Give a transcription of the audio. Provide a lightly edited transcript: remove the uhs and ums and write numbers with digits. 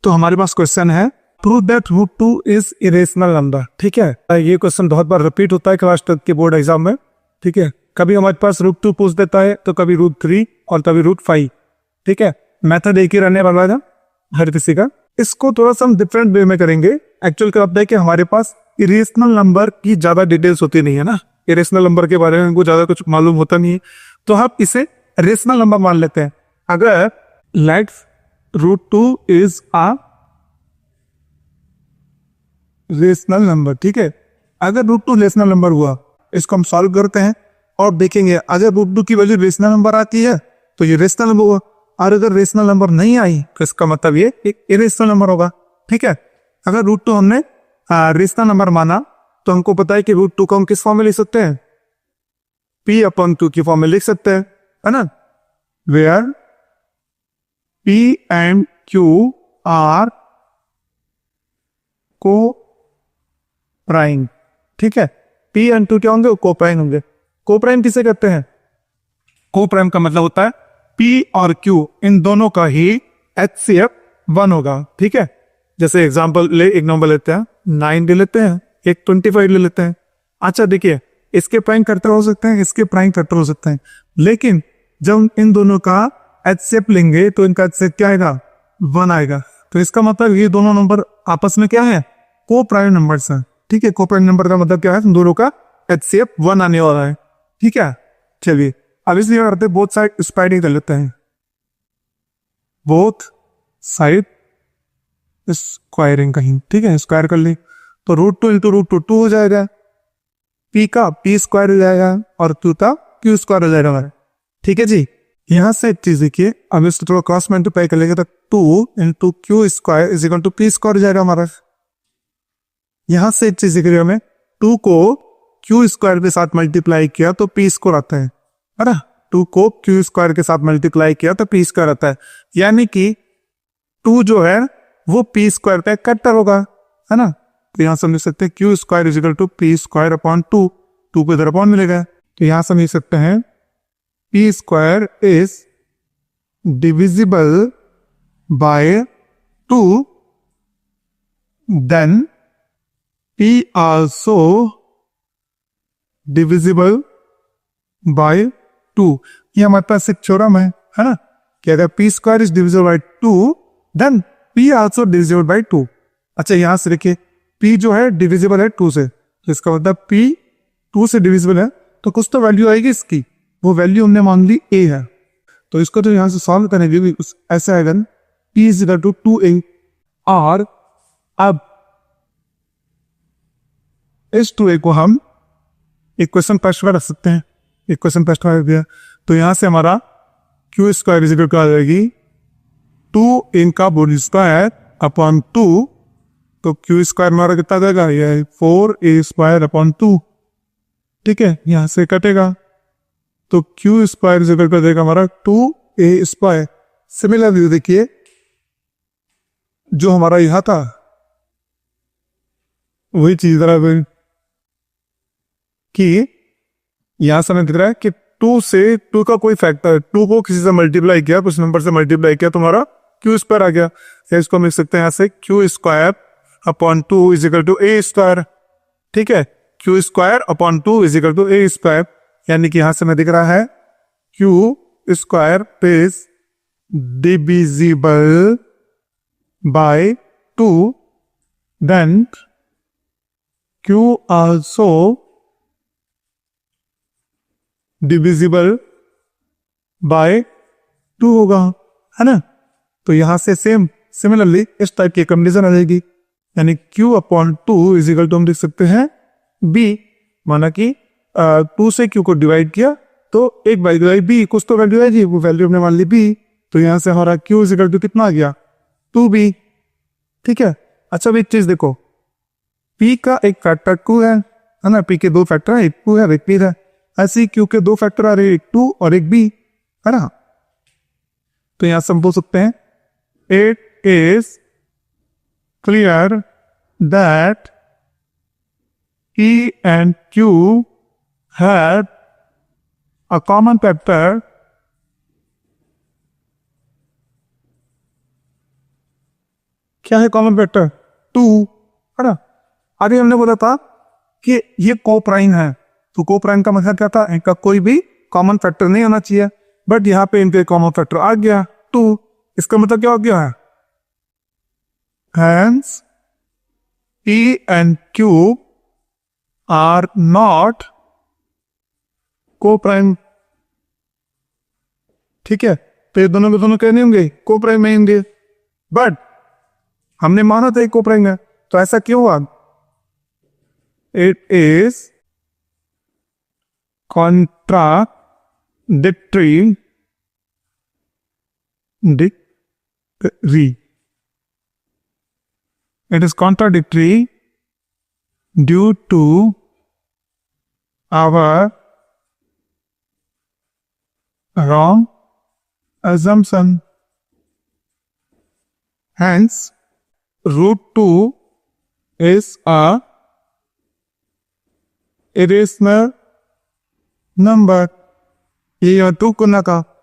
तो हमारे पास क्वेश्चन है prove that root 2 is irrational number. ठीक है, ये क्वेश्चन बहुत बार रिपीट होता है क्लास 10 के बोर्ड एग्जाम में। ठीक है, कभी हमारे पास रूट 2 पूछ देता है तो कभी रूट 3 और कभी रूट 5। ठीक है, मेथड एक ही रहने वाला है हर किसी का। इसको थोड़ा सा हम डिफरेंट वे में करेंगे। एक्चुअल क्या होता है कि हमारे पास इरेशनल नंबर की ज्यादा डिटेल्स होती नहीं है ना, इरेशनल नंबर के बारे में हमको ज्यादा कुछ मालूम होता नहीं है, तो हम इसे रेशनल नंबर मान लेते हैं। अगर let's root 2 is a rational number, ठीक है, अगर रूट 2 रेशनल नंबर हुआ, इसको हम सॉल्व करते हैं और देखेंगे अगर रूट 2 की वैल्यू रेशनल नंबर आती है तो ये रेशनल नंबर हुआ, और अगर रेशनल नंबर नहीं आई तो इसका मतलब ये एक इरेशनल नंबर होगा। ठीक है, अगर रूट 2 हमने रेशनल नंबर माना तो हमको पता है कि रूट 2 को हम किस फॉर्म में लिख सकते हैं, p/2 की फॉर्म में लिख सकते हैं, है ना, where p and q are coprime. ठीक है, p एंड q क्या होंगे, को प्राइम होंगे। को प्राइम किसे कहते हैं, को प्राइम का मतलब होता है p और q इन दोनों का ही HCF 1 होगा। ठीक है, जैसे एग्जांपल एक नंबर लेते हैं 9 ले लेते हैं, एक 25 ले लेते हैं। अच्छा देखिए, इसके प्राइम फैक्टर हो सकते हैं, इसके प्राइम फैक्टर हो सकते हैं, लेकिन जब इन दोनों का HCF लेंगे तो इनका HCF क्या आएगा, 1 आएगा। तो इसका मतलब ये दोनों नंबर आपस में क्या है, को प्राइम नंबर्स हैं। ठीक है, को प्राइम नंबर का मतलब क्या है, दोनों का HCF 1 आने वाला है। ठीक है, चलिए अब इसलिए करते बोथ साइड स्क्वायरिंग कर लेते हैं, बोथ साइड स्क्वायरिंग कहीं। ठीक है, स्क्वायर कर ली तो रूट 2 इंटू रूट 2 हो जाएगा, p का p स्क्वायर हो जाएगा और q का q स्क्वायर हो जाएगा हमारा। ठीक है जी, यहां से एक चीज देखिए, अब इसको थोड़ा क्रॉस मल्टीप्लाई कर लेंगे तो 2 into Q square is equal to p square हो जाएगा हमारा। यहां से एक चीज देखिए, हमें 2 को q स्क्वायर के साथ मल्टीप्लाई किया तो p स्क्वायर आता है ना, 2 को q स्क्वायर के साथ मल्टीप्लाई किया तो p स्क्वायर आता है, यानी कि 2 जो है वो p स्क्वायर का फैक्टर होगा, है ना। तो यहां से हम लिख सकते हैं q square is equal to p square upon 2, 2 को इधर अपॉन मिलेगा, तो यहां से हम लिख सकते हैं p square is divisible by 2 then p also divisible by 2। ये हमारे पास एक थ्योरम है ना, कि अगर p square is divisible by 2 then p also divisible by 2। अच्छा यहां से देखिए, p जो है डिविजिबल है 2 से, तो इसका मतलब p 2 से डिविजिबल है तो कुछ तो वैल्यू आएगी इसकी, वो वैल्यू हमने मान ली a है, तो इसको तो यहां से सॉल्व करेंगे ऐसे आएगा p is equal to 2a। और अब इस 2a को हम इक्वेशन फर्स्ट में रख सकते हैं, इक्वेशन फर्स्ट में रख दिया तो यहां से हमारा q square is equal to आ जाएगी 2 इनका बोल स्क्वायर अपॉन 2, तो क्यू स्क्वायर हमारा कितना देगा, ये 4a स्क्वायर अपॉन 2। ठीक है, यहां से कटेगा तो Q square is equal to देगा हमारा 2a स्क्वायर। सिमिलरली देखिए, जो हमारा यहां था वही चीज कि यहां से हमें दिख रहा है कि 2 का कोई फैक्टर, 2 को किसी से मल्टीप्लाई किया, कुछ नंबर से मल्टीप्लाई किया, तुम्हारा क्यू स्क्वायर आ गया। इसको हम लिख सकते हैं यहां से Q square upon 2 is equal to A square. ठीक है, Q square upon 2 is equal to A square, यानी कि यहां से हमें दिख रहा है Q square is divisible by 2 then Q also divisible by 2 होगा, है ना। तो यहां से सिमिलरली इस टाइप की कंडीशन आ जाएगी, यानी q अपॉन 2 इज इक्वल टू हम लिख सकते हैं b, माना कि 2 से q को डिवाइड किया तो एक वैल्यू आई b, कुछ तो वैल्यू है जी, वो वैल्यू हमने मान ली b, तो यहां से हमारा q इज इक्वल टू कितना आ गया, 2b। ठीक है, अच्छा अब एक चीज देखो, p का एक फैक्टर 2 है ना, p के 2 फैक्टर है, एक 2 है एक p है, ऐसे q के 2 फैक्टर आ रहे हैं, एक 2 और एक b, है ना। तो यहां से हम बोल सकते हैं it is clear that p and q have a common factor क्या है कॉमन फैक्टर? 2, है ना। आगे हमने बोला था कि ये को प्राइम है, तो को प्राइम का मतलब क्या था? इनका कोई भी कॉमन फैक्टर नहीं होना चाहिए, बट यहाँ पे इनके कॉमन फैक्टर आ गया 2। इसका मतलब क्या हो गया है? Hence P and Q are not co-prime। ठीक है, तो ये दोनों के दोनों क्या नहीं होंगे? को-प्राइम में होंगे, बट हमने माना था को प्राइम है, तो ऐसा क्यों हुआ? It is contradictory it is contradictory due to our wrong assumption. Hence, √2 is a irrational number. ये 2 गुना का